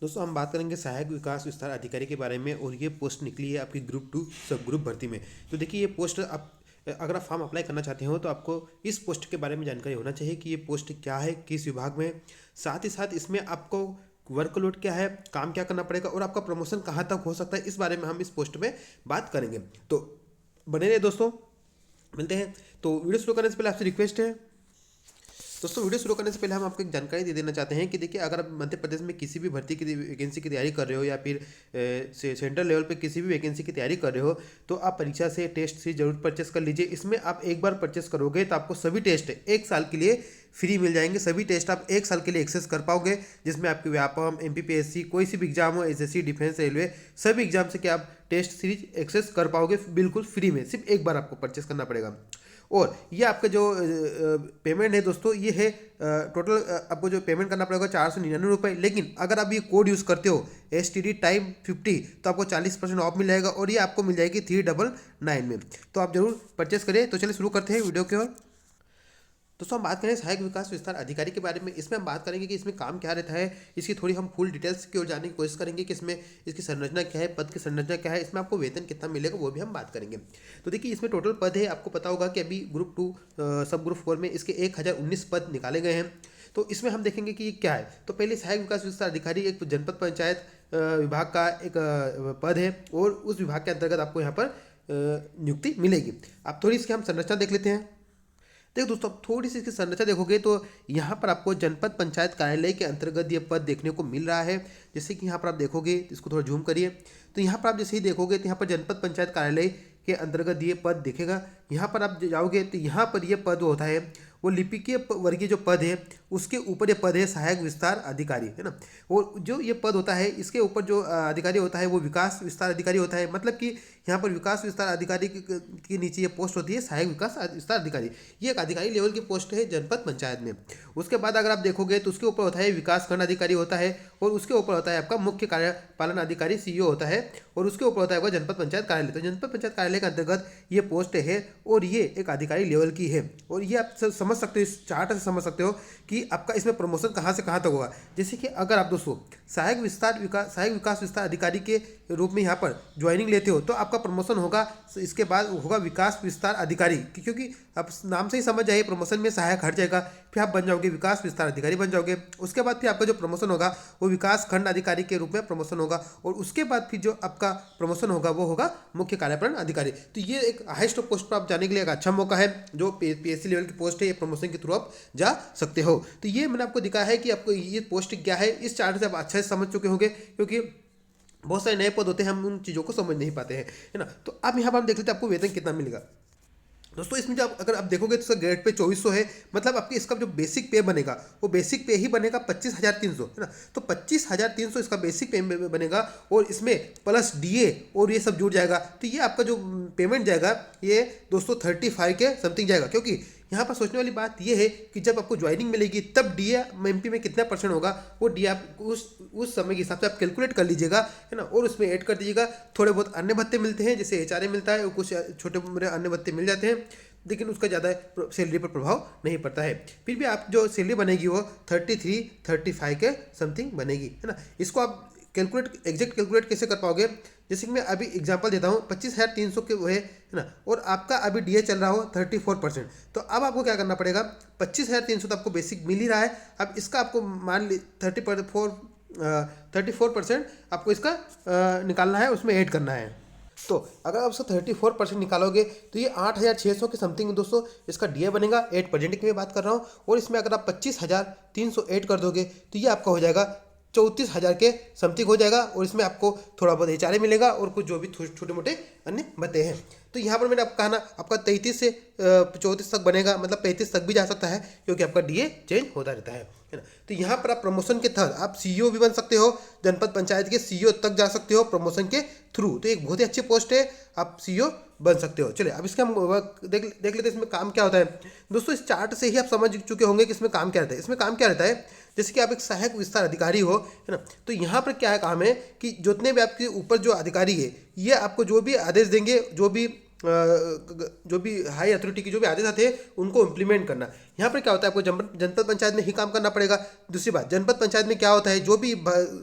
दोस्तों हम बात करेंगे सहायक विकास विस्तार अधिकारी के बारे में और ये पोस्ट निकली है आपकी ग्रुप टू सब ग्रुप भर्ती में। तो देखिए ये पोस्ट आप अगर आप फॉर्म अप्लाई करना चाहते हो तो आपको इस पोस्ट के बारे में जानकारी होना चाहिए कि ये पोस्ट क्या है, किस विभाग में है। साथ ही साथ इसमें आपको वर्कलोड क्या है, काम क्या करना पड़ेगा और आपका प्रमोशन कहाँ तक हो सकता है, इस बारे में हम इस पोस्ट में बात करेंगे। तो बने रहे दोस्तों, मिलते हैं। तो वीडियो शुरू करने से पहले आपसे रिक्वेस्ट है दोस्तों, वीडियो शुरू करने से पहले हम आपको एक जानकारी दे देना चाहते हैं कि देखिए अगर आप मध्य प्रदेश में किसी भी भर्ती की वैकेंसी की तैयारी कर रहे हो या फिर सेंट्रल लेवल पे किसी भी वैकेंसी की तैयारी कर रहे हो तो आप परीक्षा से टेस्ट से जरूर परचेस कर लीजिए। इसमें आप एक बार परचेस करोगे तो आपको सभी टेस्ट एक साल के लिए फ्री मिल जाएंगे। सभी टेस्ट आप एक साल के लिए एक्सेस कर पाओगे, जिसमें आपके व्यापम, MPPSC, कोई सी भी एग्जाम हो, SSC, डिफेंस, रेलवे, सभी एग्जाम से क्या आप टेस्ट सीरीज एक्सेस कर पाओगे बिल्कुल फ्री में। सिर्फ एक बार आपको परचेस करना पड़ेगा। और ये आपका जो पेमेंट है दोस्तों, ये है टोटल आपको जो पेमेंट करना पड़ेगा 499 रुपये। लेकिन अगर आप ये कोड यूज़ करते हो STD टाइम 50 तो आपको 40% ऑफ मिल जाएगा और ये आपको मिल जाएगी 399 में। तो आप जरूर परचेस करें। तो चलिए शुरू करते हैं वीडियो की ओर। दोस्तों हम बात करें सहायक विकास विस्तार अधिकारी के बारे में। इसमें हम बात करेंगे कि इसमें काम क्या रहता है, इसकी थोड़ी हम फुल डिटेल्स की ओर जानने की कोशिश करेंगे कि इसमें इसकी संरचना क्या है, पद की संरचना क्या है, इसमें आपको वेतन कितना मिलेगा वो भी हम बात करेंगे। तो देखिए इसमें टोटल पद है, आपको पता होगा कि अभी ग्रुप 2 सब ग्रुप 4 में इसके 1019 पद निकाले गए हैं। तो इसमें हम देखेंगे कि ये क्या है। तो पहले सहायक विकास विस्तार अधिकारी एक जनपद पंचायत विभाग का एक पद है और उस विभाग के अंतर्गत आपको यहाँ पर नियुक्ति मिलेगी। आप थोड़ी इसकी हम संरचना देख लेते हैं। देखो दोस्तों, आप थोड़ी सी इसकी संरचना देखोगे तो यहाँ पर आपको जनपद पंचायत कार्यालय के अंतर्गत ये पद देखने को मिल रहा है। जैसे कि यहाँ पर आप देखोगे, इसको थोड़ा जूम करिए, तो यहाँ पर आप जैसे ही देखोगे तो यहाँ पर जनपद पंचायत कार्यालय के अंतर्गत ये पद दिखेगा। यहाँ पर आप जाओगे तो यहाँ पर ये पद होता है वो लिपिकीय वर्गीय जो पद है उसके ऊपर ये पद है सहायक विस्तार अधिकारी, है ना। और जो ये पद होता है इसके ऊपर जो अधिकारी होता है वो विकास विस्तार अधिकारी होता है। मतलब कि यहाँ पर विकास विस्तार अधिकारी के नीचे ये पोस्ट होती है सहायक विकास विस्तार अधिकारी। ये एक अधिकारी लेवल की पोस्ट है जनपद पंचायत में। उसके बाद अगर आप देखोगे तो उसके ऊपर होता है विकास खंड अधिकारी होता है और उसके ऊपर होता है आपका मुख्य कार्यपालन अधिकारी CEO होता है और उसके ऊपर होता है आपका जनपद पंचायत कार्यालय। तो जनपद पंचायत कार्यालय के अंतर्गत ये पोस्ट है और ये एक अधिकारी लेवल की है। और ये आप समझ सकते हो, इस चार्ट से समझ सकते हो कि आपका इसमें प्रमोशन कहाँ से कहाँ तक होगा। जैसे कि अगर आप दोस्तों सहायक विकास विस्तार अधिकारी के रूप में यहाँ पर ज्वाइनिंग लेते हो तो आपका प्रमोशन होगा, इसके बाद होगा विकास विस्तार अधिकारी, क्योंकि आप नाम से ही समझ जाइए प्रमोशन में सहायक हट जाएगा, फिर आप बन जाओगे विकास विस्तार अधिकारी बन जाओगे। उसके बाद फिर आपका जो प्रमोशन होगा वो विकास खंड अधिकारी के रूप में प्रमोशन होगा और उसके बाद फिर जो आपका प्रमोशन होगा वो होगा मुख्य कार्यपालन अधिकारी। तो ये एक हाईएस्ट पोस्ट पर आप जाने के लिए एक अच्छा मौका है। जो PSC लेवल की पोस्ट है ये प्रमोशन के थ्रू आप जा सकते हो। तो ये मैंने आपको दिखाया है कि आपको ये पोस्ट क्या है। इस चार्ट से आप अच्छे से समझ चुके होंगे, क्योंकि बहुत सारे नए पद होते हैं हम उन चीज़ों को समझ नहीं पाते हैं, है ना। तो अब यहाँ पर हम देख लेते हैं आपको वेतन कितना मिलेगा। दोस्तों इसमें जो अगर आप देखोगे तो इसका ग्रेड पे 2400 है। मतलब आपके इसका जो बेसिक पे बनेगा वो बेसिक पे ही बनेगा 25,300, है ना। तो 25,300 इसका बेसिक पे बनेगा और इसमें प्लस DA और ये सब जुड़ जाएगा। तो ये आपका जो पेमेंट जाएगा ये दोस्तों 35 के समथिंग जाएगा। क्योंकि यहाँ पर सोचने वाली बात ये है कि जब आपको ज्वाइनिंग मिलेगी तब DA MP में कितना % होगा वो DA आप उस समय के हिसाब से आप कैलकुलेट कर लीजिएगा, है ना, और उसमें ऐड कर दीजिएगा। थोड़े बहुत अन्य भत्ते मिलते हैं, जैसे HRA मिलता है और कुछ छोटे मोटे अन्य भत्ते मिल जाते हैं, लेकिन उसका ज़्यादा सैलरी पर प्रभाव नहीं पड़ता है। फिर भी आप जो सैलरी बनेगी वो 33-35 के समथिंग बनेगी, है ना। इसको आप एग्जैक्ट कैलकुलेट कैसे कर पाओगे। जैसे कि मैं अभी एग्जांपल देता हूँ 25,300 के वो है ना, और आपका अभी DA चल रहा हो 34%। तो अब आपको क्या करना पड़ेगा, 25,300 तो आपको बेसिक मिल ही रहा है। अब इसका आपको मान ली 34% आपको इसका निकालना है, उसमें ऐड करना है। तो अगर आप उसका 34% निकालोगे तो ये 8,600 के समथिंग दोस्तों इसका DA बनेगा। 8% की मैं बात कर रहा हूँ। और इसमें अगर आप 25,300 ऐड कर दोगे तो ये आपका हो जाएगा 34,000 के समथिंग हो जाएगा। और इसमें आपको थोड़ा बहुत HRA मिलेगा और कुछ जो भी छोटे मोटे अन्य भत्ते हैं। तो यहाँ पर मैंने आपको कहा ना आपका 33 से 34 तक बनेगा, मतलब 35 तक भी जा सकता है, क्योंकि आपका DA चेंज होता रहता है ना। तो यहाँ पर आप प्रमोशन के तहत आप CEO भी बन सकते हो, जनपद पंचायत के CEO तक जा सकते हो प्रमोशन के थ्रू। तो एक बहुत ही अच्छी पोस्ट है, आप CEO बन सकते हो। चलिए अब इसका हम देख लेते हैं इसमें काम क्या होता है। दोस्तों इस चार्ट से ही आप समझ चुके होंगे कि इसमें काम क्या रहता है। इसमें काम क्या रहता है, जैसे कि आप एक सहायक विस्तार अधिकारी हो, है ना, तो यहाँ पर क्या है काम है कि जितने भी आपके ऊपर जो अधिकारी है ये आपको जो भी आदेश देंगे, जो भी जो भी हाई अथॉरिटी की जो भी आदेश आते हैं उनको इम्प्लीमेंट करना। यहाँ पर क्या होता है, आपको जनपद पंचायत में ही काम करना पड़ेगा। दूसरी बात, जनपद पंचायत में क्या होता है, जो भी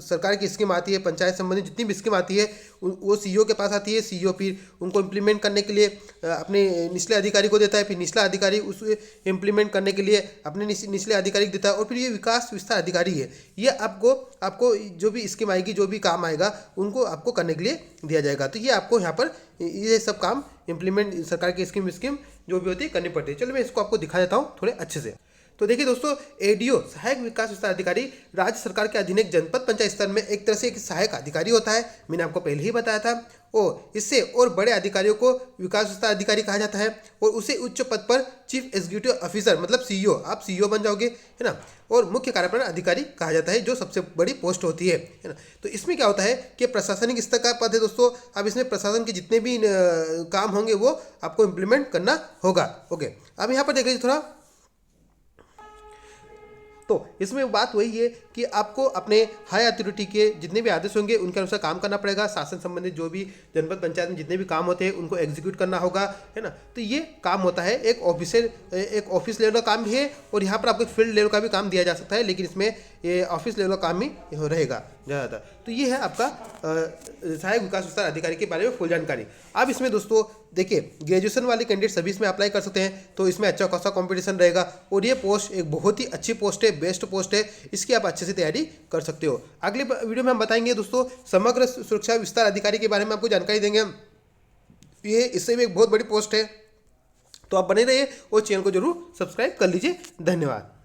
सरकार की स्कीम आती है, पंचायत संबंधी जितनी भी स्कीम आती है वो सीईओ के पास आती है। सीईओ फिर उनको इम्प्लीमेंट करने के लिए अपने निचले अधिकारी को देता है, फिर निचला अधिकारी उस इम्प्लीमेंट करने के लिए अपने निचले अधिकारी को देता है, और फिर ये विकास विस्तार अधिकारी है, ये आपको जो भी स्कीम आएगी, जो भी काम आएगा, उनको आपको करने के लिए दिया जाएगा। तो ये आपको यहाँ पर ये सब काम इम्प्लीमेंट सरकार की स्कीम जो भी होती है करनी पड़ती है। चलो मैं इसको आपको दिखा देता हूँ थोड़े अच्छे से। तो देखिए दोस्तों, एडीओ सहायक विकास विस्तार अधिकारी राज्य सरकार के अधीन एक जनपद पंचायत स्तर में एक तरह से एक सहायक अधिकारी होता है। मैंने आपको पहले ही बताया था। और इससे और बड़े अधिकारियों को विकास विस्तार अधिकारी कहा जाता है, और उसे उच्च पद पर चीफ एग्जीक्यूटिव ऑफिसर मतलब सीईओ, आप सीईओ बन जाओगे, है ना, और मुख्य कार्यपालन अधिकारी कहा जाता है, जो सबसे बड़ी पोस्ट होती है ना। तो इसमें क्या होता है कि प्रशासनिक स्तर का पद है दोस्तों। अब इसमें प्रशासन के जितने भी काम होंगे वो आपको इम्प्लीमेंट करना होगा। ओके, अब यहाँ पर देख लीजिए थोड़ा। तो इसमें बात वही है कि आपको अपने हाई अथॉरिटी के जितने भी आदेश होंगे उनके अनुसार काम करना पड़ेगा। शासन संबंधित जो भी जनपद पंचायत में जितने भी काम होते हैं उनको एग्जीक्यूट करना होगा, है ना। तो ये काम होता है, एक ऑफिस लेवल का काम भी है, और यहाँ पर आपको फील्ड लेवल का भी काम दिया जा सकता है, लेकिन इसमें ये ऑफिस लेवल का काम ही रहेगा ज़्यादातर। तो ये है आपका सहायक विकास विस्तार अधिकारी के बारे में फुल जानकारी। अब इसमें दोस्तों देखिए, ग्रेजुएशन वाले कैंडिडेट सभी इसमें अप्लाई कर सकते हैं, तो इसमें अच्छा खासा कंपटीशन रहेगा, और ये पोस्ट एक बहुत ही अच्छी पोस्ट है, बेस्ट पोस्ट है, इसकी आप अच्छे से तैयारी कर सकते हो। अगले वीडियो में हम बताएंगे दोस्तों समग्र सुरक्षा विस्तार अधिकारी के बारे में आपको जानकारी देंगे हम। ये इससे भी एक बहुत बड़ी पोस्ट है, तो आप बने रहिए और चैनल को जरूर सब्सक्राइब कर लीजिए। धन्यवाद।